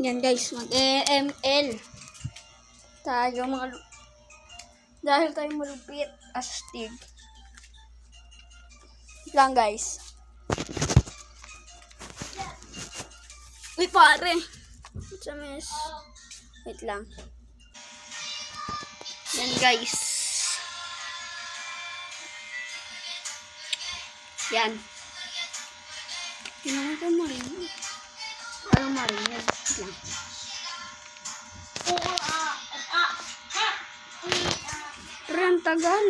Yan guys, mag-ML tayo dahil tayo malupit astig lang guys. Uy pare, wait lang. Yan guys, yan ginawa ko marinig lang. Pero ang tagal.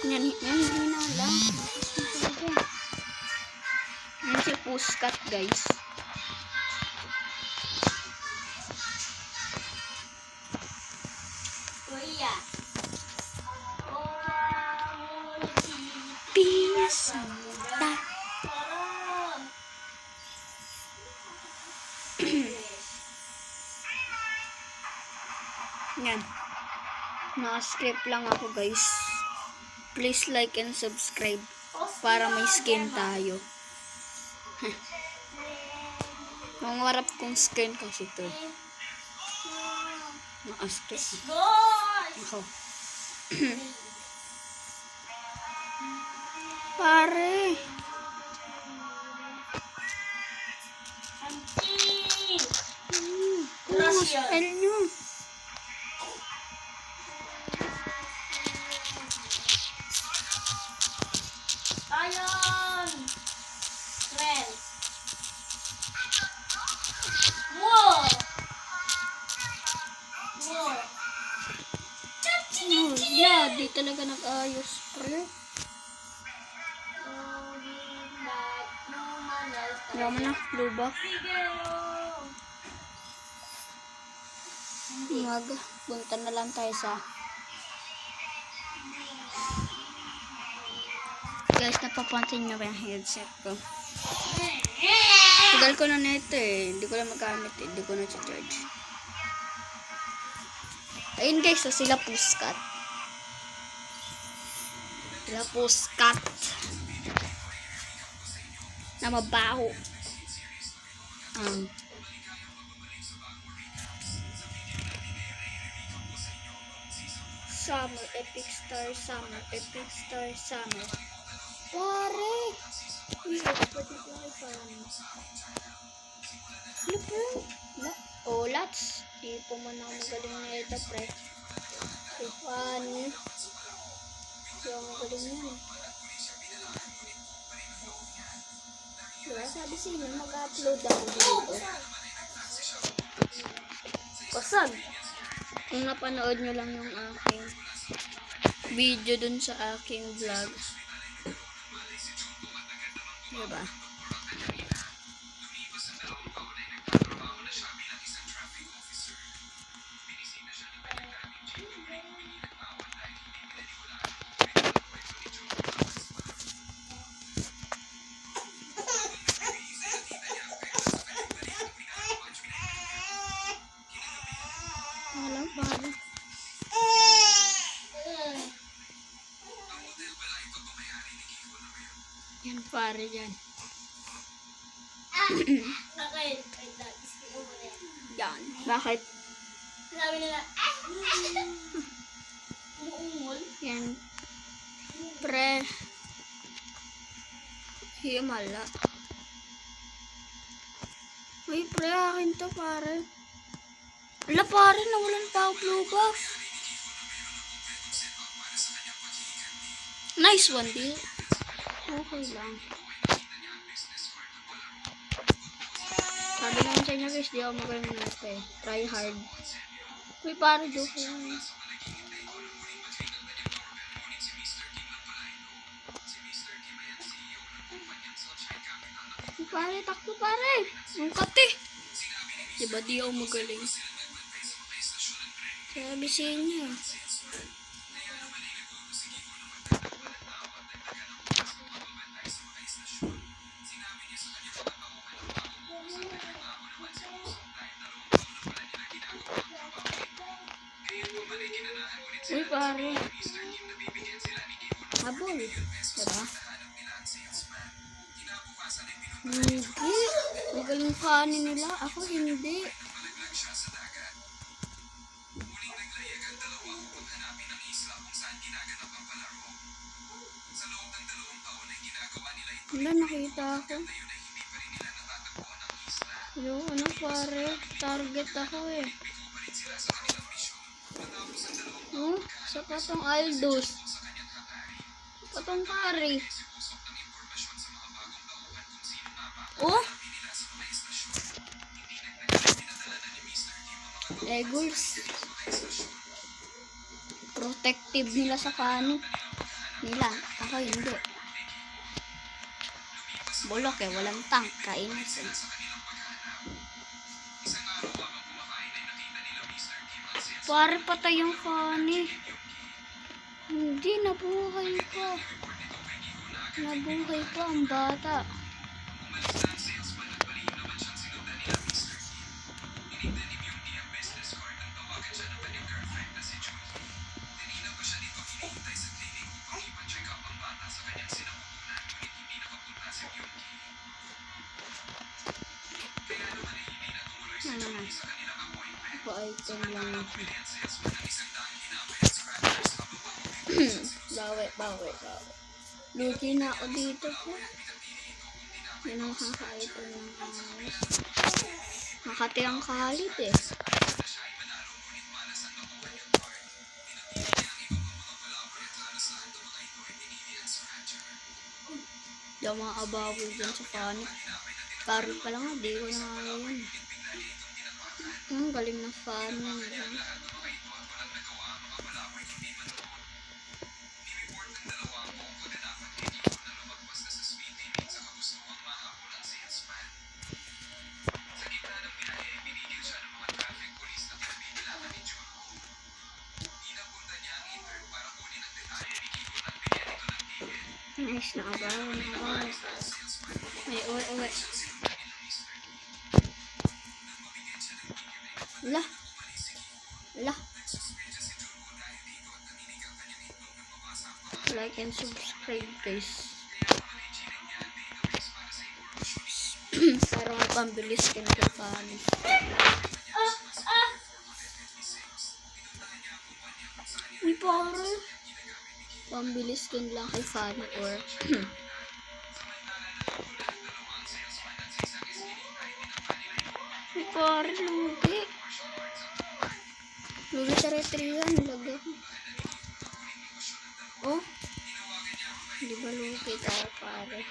Yan na lang. Yan si Puskat guys. Pinasanta. Yan. Naka-script lang ako guys. Please like and subscribe para may skin tayo. Mangarap kong skin kasi ito. Naka-script. Ako. Pare. Gracias. Ayan! Friends! Wow! Wow! Yeah, di talaga nag-ayos, pre. Wala mo na, luba. Punta na lang tayo sa guys, napapansin nyo ba yung headset ko? Tagal ko na nito eh. Hindi ko na magamit eh. Hindi ko na charge. Ayun guys, so sila Puskat. Sila Puskat. Na mabaho. Summer, Epic Star, Summer, Epic Star, Summer. Pare! Uy, pwede ko ay parang. Ano po? Oh, lots. Di po man ako magaling na ito, pre. Funny. Di ako magaling yun. Diba? Sabi sino, mag-upload ako dito. Pasag. Kung napanood nyo lang yung aking video dun sa aking vlog. Diba? Alam ba? Yan pare yan. Bakit? Yan. Bakit? Sabi nila, umuungol. Yan. Pre. Himala. Uy, pre, akin to, pare. Ala, pare, nawalan pa ako blue buff. Nice one, deal. Okay lang. Sabi naman sa inyo guys, di ako magaling na ito eh. Try hard. Uy, pare, joke lang. Uy, pare, takbo pare. Ang kati. Diba di ako magaling? Sabi sa inyo. Uy, pare. Habol. Diba? Hindi. Galing funny nila. Ako hindi. Wala, nakita ako. Yung ano pare, target ako eh. Oh, saka tong Aldous. Saka tong Kari. Oh! Eagles. Protective nila sa funny. Nila, ako hindi. Bulok eh, walang tank. Kainis eh. Pare patay yung funny. Hindi, nabuhay pa. Nabuhay pa ang bata. Ano na? Pa-item lang. Bawi. Lugi na ako dito po. Yan ang kaka-item ng ayos. Nakatirang kalit eh. Di ako makakabawi dyan sa funny. Parang pa lang, di ko na kaya yan. Ang galing na funny nila. Nice na abaw. May uwi. Lah. Like and subscribe guys. Para may pambilis ka na kay funny. Uy pare. Pambilis skin lang kay funny or uy pare, lugi. Lugi sa retriyan, lagi ako. Oh, di ba lugi tayo pare?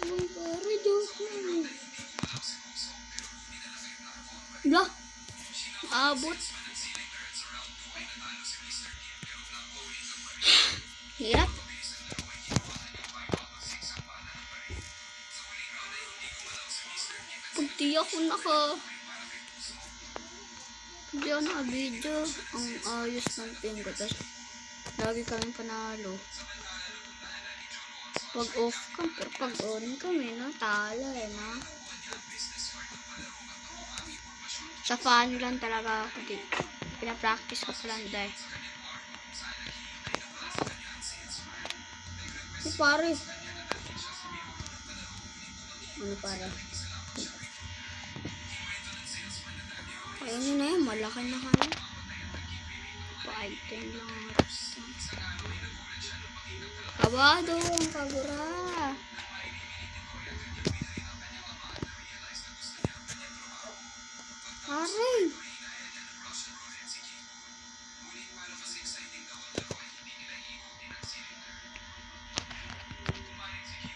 Uy pare, joke lang. Lah, abot. Hirap. Pagti ako hindi ako naka-video. Ang ayos ng team ko. Tapos, lagi kaming panalo. Pag off cam, pero pag on kami, no? Talo eh, no? Sa funny lang talaga ako dito. Pinapractice ko pa lang dahil. Pare. Ano pare? Ayun na yan, malaki na kaya. Pa-item lang. Kabado ang kagura. Pare.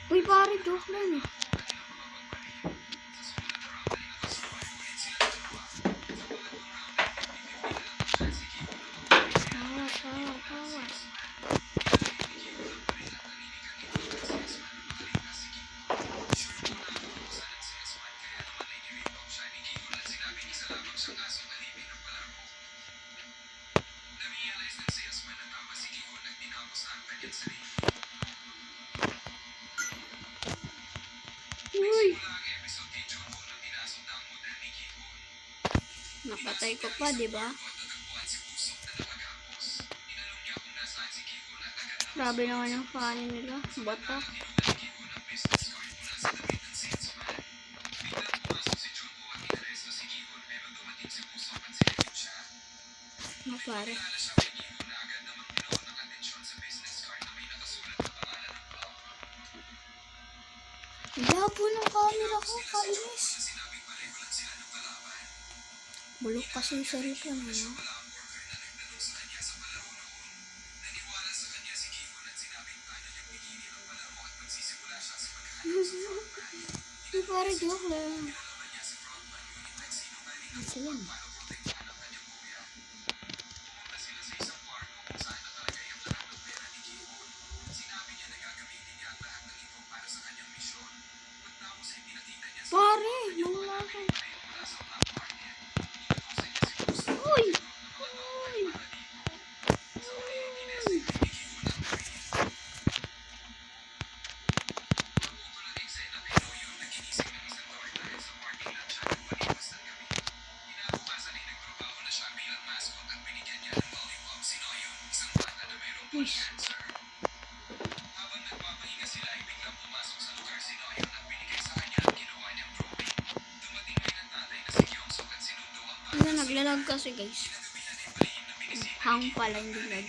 Uy pare, joke lang eh. Tawa. Uy! Napatay ko pa, di ba? Grabe naman yung funny nila. Bata. Pare. Labo ng camera ko, kainis. Bulok kasi yung cellphone, ano? Di pare, joke lang. Ito yan. Pare, nawala ka. Uy! Uy! Uy! Uy! Ano, naglalag kasi guys. Hang pala, hindi lag.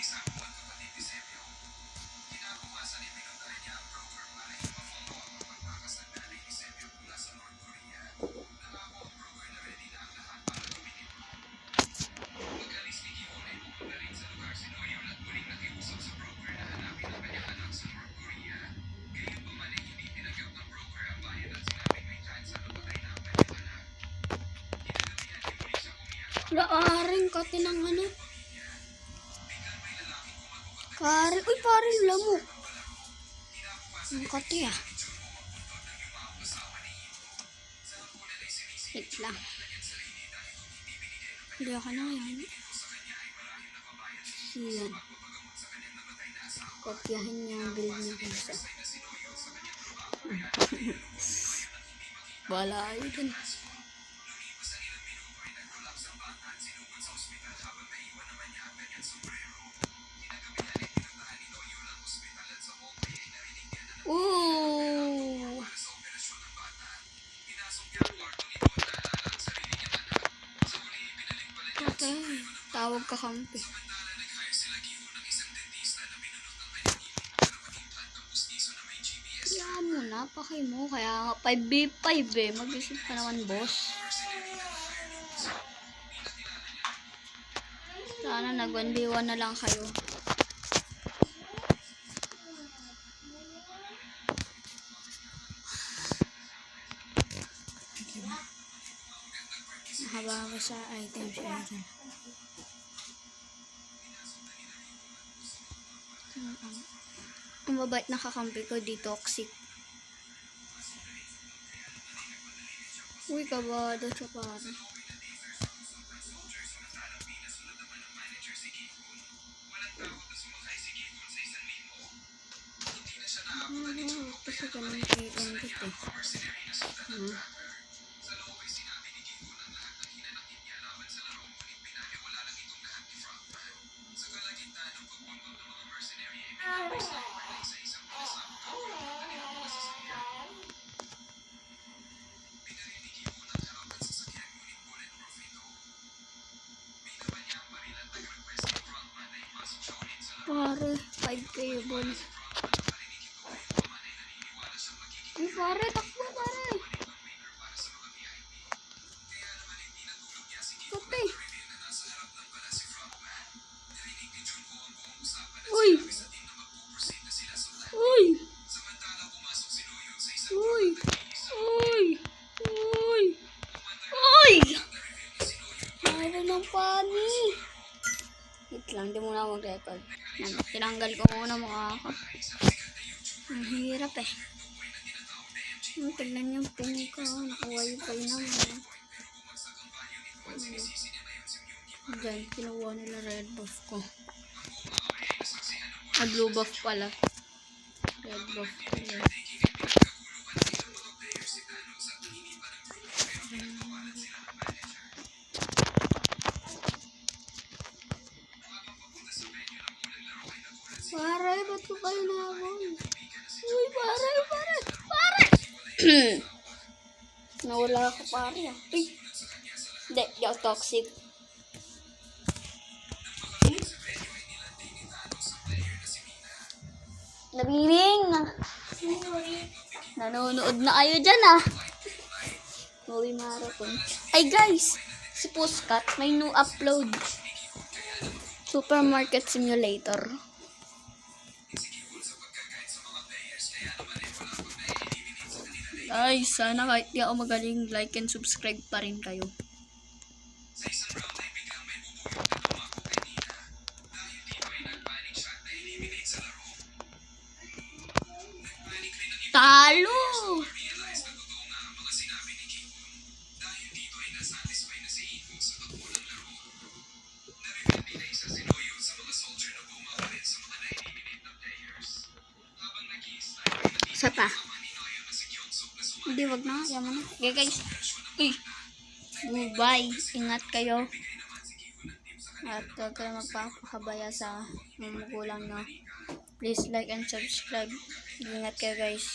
Laaring kati ng ano. Pare, uy pare, lamok. Ang kati ah. Wait lang. Hindi ako na yan. Yan. Kopyahin niya ang build niya kasi. Wala yun. Ooh. Okay. Tawag ka kampi. Kaya mo na, pakay mo. Kaya nga 5v5 eh. Mag-isip ka naman, boss. Sana nag-1v1 na lang kayo. Haba ako sa items. Ang mabait na kakampi ko, di toxic. Uy, kabado siya pare. Kasi ganun kayo endit eh. Pare, 5k ball. Uy, pare, takbo pare. Kote. Uy. Uy. Uy. Uy. Uy. Uy. Pare ng pani. Wait lang, di muna ako mag-record. Tinanggal ko muna mukha ako. Ang hirap eh. Tignan yung ping ko. Naka-wifi naman. Diyan, kinuha nila red buff ko. Blue buff pala. Red buff ko yun. Nawala ako pare ah. Uy. Hindi, di ako toxic. Nabiring na. Nanonood na kayo dyan ah. Movie marathon. Ay guys, si Puskat may new upload. Supermarket Simulator. Ay, sana kahit di ako magaling, like and subscribe pa rin kayo. Talo! Isa pa. Hindi, wag na. Yaman na. Okay, guys. Uy. Bye. Ingat kayo. At huwag kayo magpapakabaya sa mga magulang nyo. Please like and subscribe. Ingat kayo, guys.